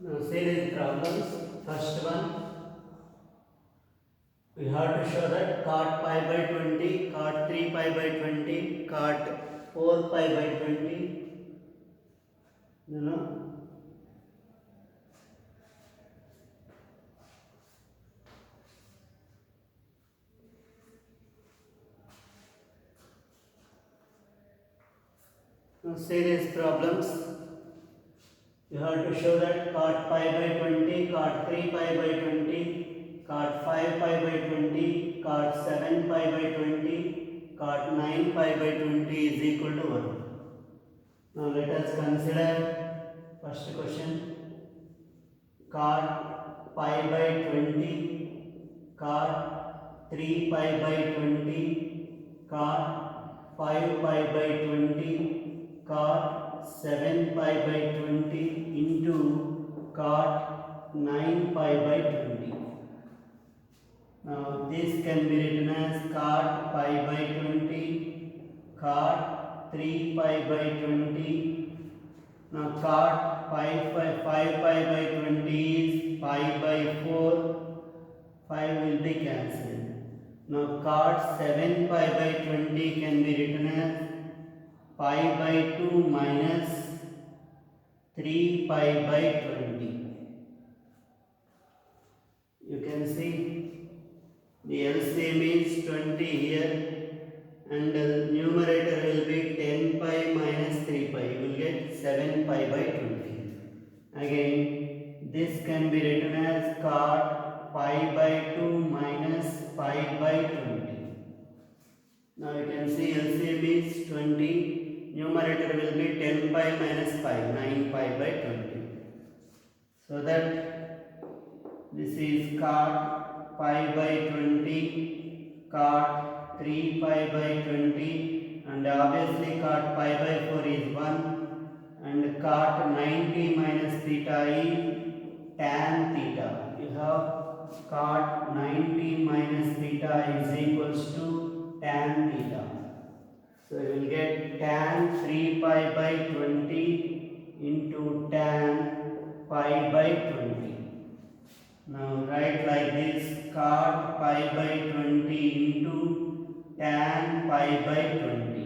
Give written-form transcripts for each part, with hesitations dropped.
Now see these problems. First one, we have to show that cot pi by 20, cot 3 pi by 20, cot 4 pi by 20, you know. Now see these problems. You have to show that cot pi by 20, cot 3 pi by 20, cot 5 pi by 20, cot 7 pi by 20, cot 9 pi by 20 is equal to 1. Now let us consider first question. Cot pi by 20, cot 3 pi by 20, cot 5 pi by 20, cot 7 pi by 20 into cot 9 pi by 20. Now this can be written as cot pi by 20, cot 3 pi by 20. Now cot 5 pi by 20 is pi by 4, 5 will be cancelled. Now cot 7 pi by 20 can be written as pi by 2 minus 3 pi by 20. You can see the LCM is 20 here and the numerator will be 10 pi minus 3 pi. You will get 7 pi by 20. Again, this can be written as cot pi by 2 minus pi by 20. Now you can see LCM is 20. Numerator will be 10 pi minus pi, 9 pi by 20. So that this is cot pi by 20, cot 3 pi by 20, and obviously cot pi by 4 is 1, and cot 90 minus theta is tan theta. You have cot 90 minus theta is equals to tan theta. So you will get tan 3 pi by 20 into tan pi by 20. Now write like this, cot pi by 20 into tan pi by 20.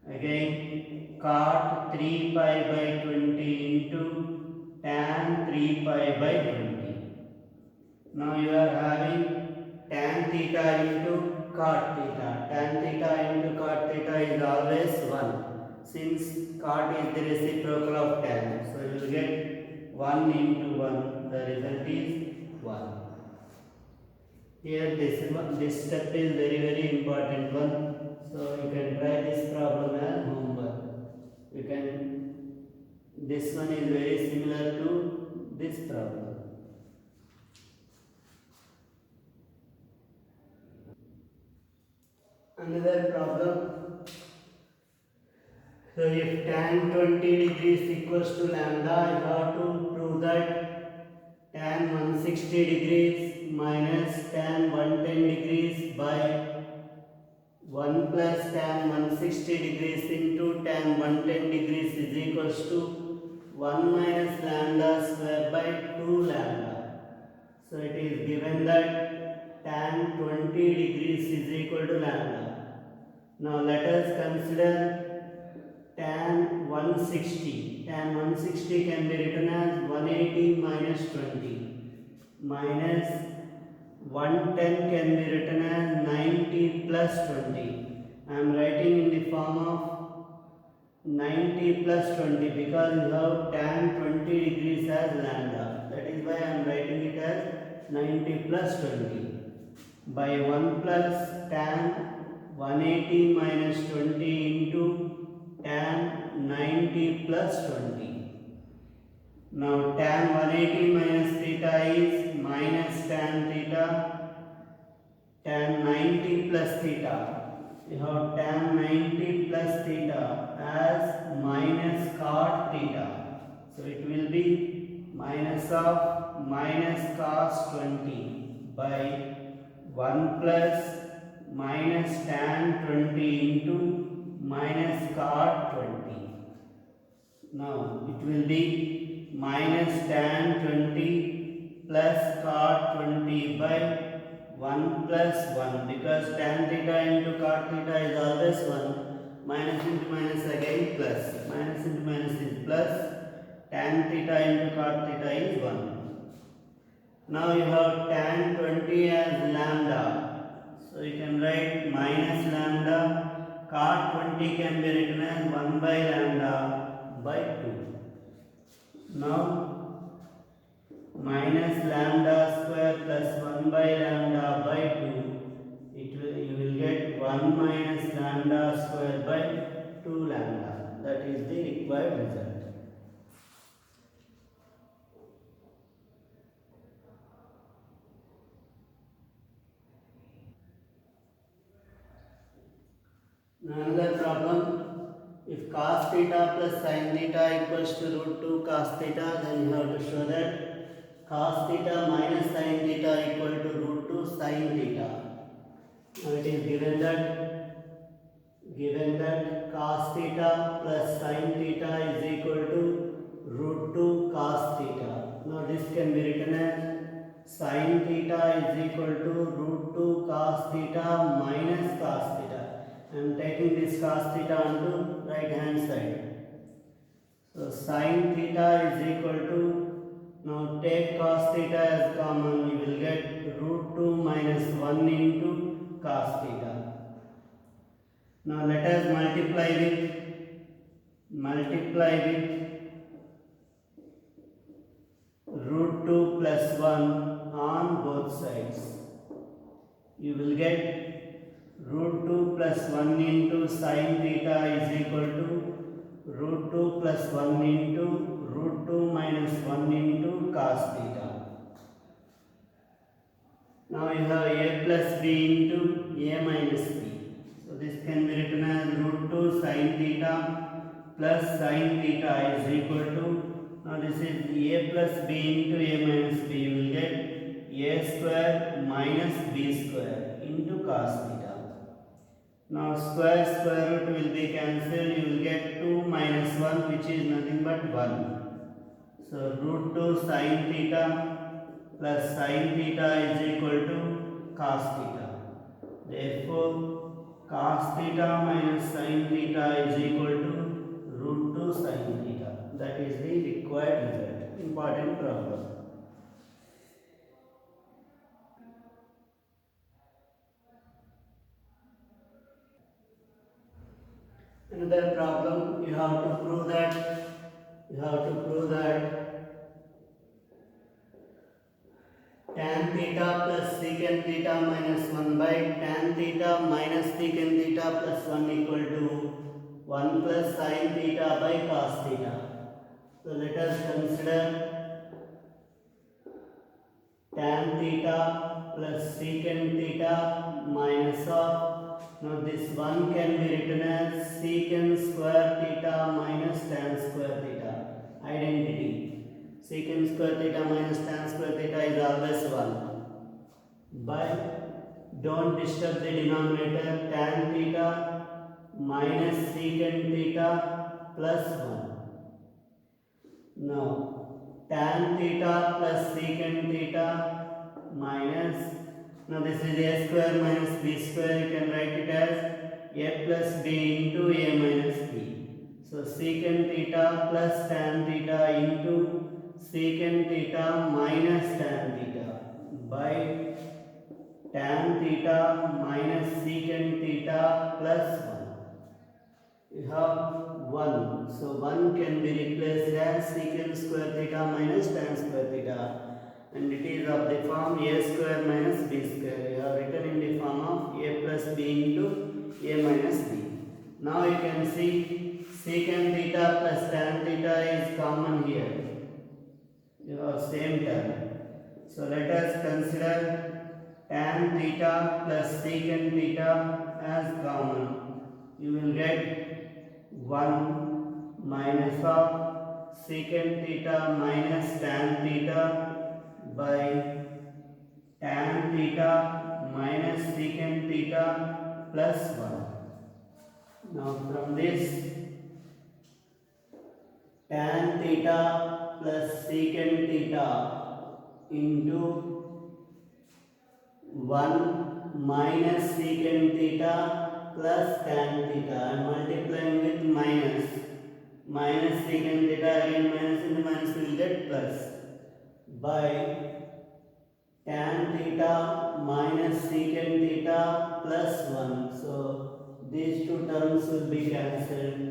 Again, cot 3 pi by 20 into tan 3 pi by 20. Now you are having tan theta into cot theta. Tan theta into cot theta is always 1. Since cot is the reciprocal of tan, so you will get 1 into 1. The result is 1. Here this step is very important one. So you can try this problem as homework. You can. This one is very similar to this problem. Another problem. So if tan 20 degrees equals to lambda, you have to prove that tan 160 degrees minus tan 110 degrees by 1 plus tan 160 degrees into tan 110 degrees is equals to 1 minus lambda square by 2 lambda. So it is given that tan 20 degrees is equal to lambda. Now let us consider tan 160. Tan 160 can be written as 180 minus 20 minus 110 can be written as 90 plus 20. I am writing in the form of 90 plus 20 because you have tan 20 degrees as lambda. That is why I am writing it as 90 plus 20 by 1 plus tan 180 minus 20 into tan 90 plus 20. Now tan 180 minus theta is minus tan theta, tan 90 plus theta. You have tan 90 plus theta as minus cot theta. So it will be minus of minus cos 20 by 1 plus minus tan 20 into minus cot 20. Now it will be minus tan 20 plus cot 20 by 1 plus 1, because tan theta into cot theta is always 1. Minus into minus again plus. Minus into minus is plus. Tan theta into cot theta is 1. Now you have tan 20 as lambda. So you can write minus lambda. Cot 20 can be written as 1 by lambda by 2. Now minus lambda square plus 1 by lambda by 2. You will get 1 minus lambda square by 2 lambda. That is the required result. Another problem, if cos theta plus sin theta equals to root 2 cos theta, then you have to show that cos theta minus sin theta equal to root 2 sin theta. Now it is given that cos theta plus sin theta is equal to root 2 cos theta. Now this can be written as sin theta is equal to root 2 cos theta minus cos theta. I am taking this cos theta onto right hand side. So sin theta is equal to, now take cos theta as common, you will get root 2 minus 1 into cos theta. Now let us multiply with root 2 plus 1 on both sides. You will get root 2 plus 1 into sin theta is equal to root 2 plus 1 into root 2 minus 1 into cos theta. Now you have a plus b into a minus b. So this can be written as root 2 sin theta plus sin theta is equal to, now this is a plus b into a minus b. You will get a square minus b square into cos theta. Now square root will be cancelled. You will get 2 minus 1, which is nothing but 1. So root 2 sin theta plus sin theta is equal to cos theta. Therefore cos theta minus sin theta is equal to root 2 sin theta. That is the required result. Important problem. Another problem, you have to prove that tan theta plus secant theta minus 1 by tan theta minus secant theta plus 1 equal to 1 plus sin theta by cos theta. So let us consider tan theta plus secant theta minus of, now this 1 can be written as secant square theta minus tan square theta. Identity. Secant square theta minus tan square theta is always 1. By, don't disturb the denominator, tan theta minus secant theta plus 1. Now tan theta plus secant theta minus, now this is a square minus b square, you can write it as a plus b into a minus b. So secant theta plus tan theta into secant theta minus tan theta by tan theta minus secant theta plus 1. You have 1. So 1 can be replaced as secant square theta minus tan square theta. And it is of the form a square minus b square. You have written in the form of a plus b into a minus b. Now you can see secant theta plus tan theta is common here. You have same term. So let us consider tan theta plus secant theta as common. You will get 1 minus of secant theta minus tan theta by tan theta minus secant theta plus 1. Now from this tan theta plus secant theta into 1 minus secant theta plus tan theta. I am multiplying with minus secant theta, again minus into minus we will get plus, by tan theta minus secant theta plus 1. So these two terms will be cancelled.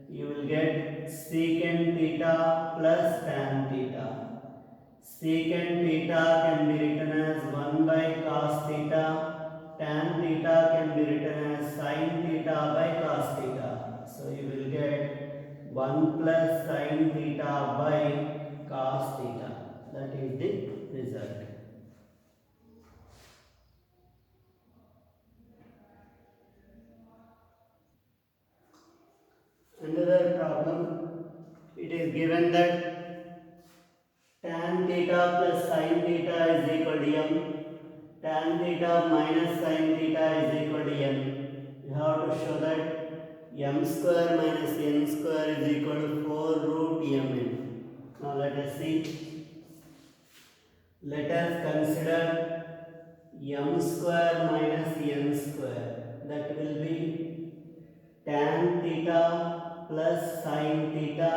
You will get secant theta plus tan theta. Secant theta can be written as 1 by cos theta. Tan theta can be written as sin theta by cos theta. So you will get 1 plus sin theta by cos theta. That is the result. Another problem, it is given that tan theta plus sin theta is equal to m, tan theta minus sin theta is equal to n. You have to show that m square minus n square is equal to 4 root mn. Now let us see. Let us consider m square minus n square. That will be tan theta plus sin theta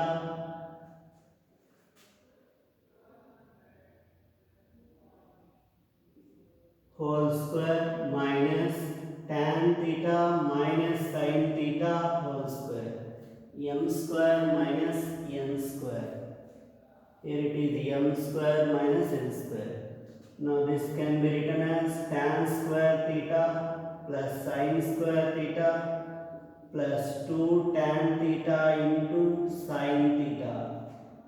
whole square minus tan theta minus sin theta whole square. M square minus n square. Here it is m square minus n square. Now this can be written as tan square theta plus sin square theta plus 2 tan theta into sin theta.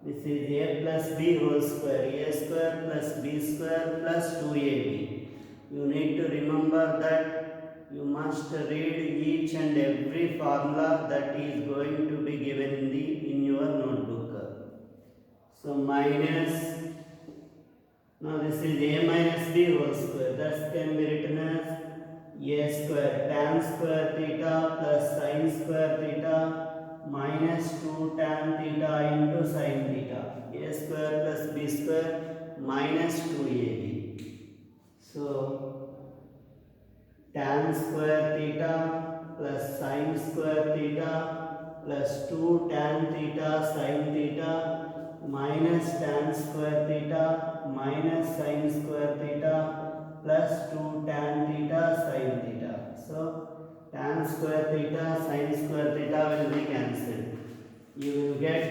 This is a plus b whole square. A square plus b square plus 2ab. You need to remember that you must read each and every formula that is going to be given in your notebook. So minus, now this is a minus b whole square. That can be written as a square tan square theta plus sin square theta minus 2 tan theta into sin theta. A square plus b square minus 2ab. So tan square theta plus sin square theta plus 2 tan theta sin theta minus tan square theta minus sin square theta plus 2 tan theta sin theta. So tan square theta sin square theta will be cancelled. You will get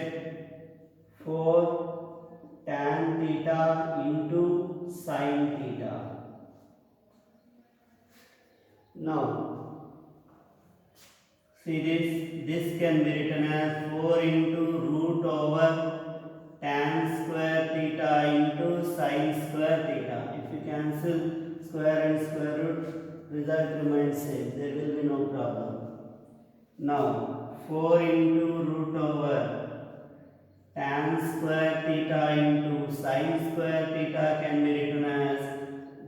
4 tan theta into sin theta. Now see this can be written as 4 into root over tan square theta into sin square theta. If you cancel square and square root, result remains same. There will be no problem. Now 4 into root over tan square theta into sin square theta can be written as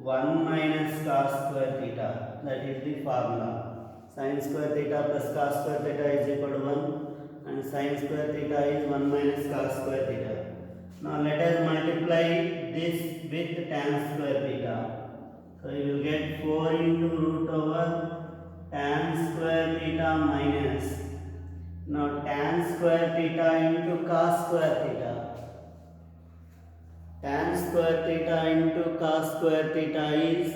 1 minus cos square theta. That is the formula. Sin square theta plus cos square theta is equal to 1 and sin square theta is 1 minus cos square theta. Now let us multiply this with tan square theta. So you will get 4 into root over tan square theta minus, now tan square theta into cos square theta. Tan square theta into cos square theta is,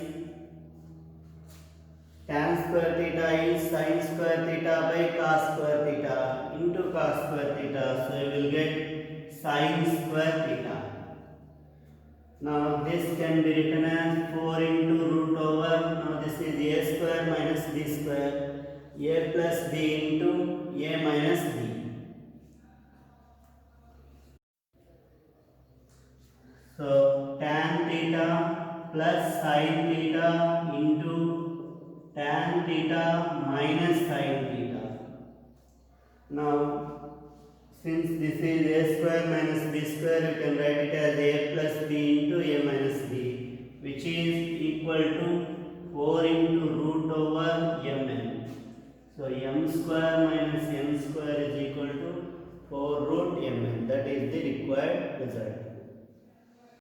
tan square theta is sin square theta by cos square theta into cos square theta. So you will get sin square theta. Now this can be written as 4 into root over, now this is a square minus b square, a plus b into a minus b. So tan theta plus sin theta into tan theta minus sin theta. Now since this is a square minus b square, you can write it as a plus b into a minus b, which is equal to 4 into root over mn. So m square minus n square is equal to 4 root mn. That is the required result.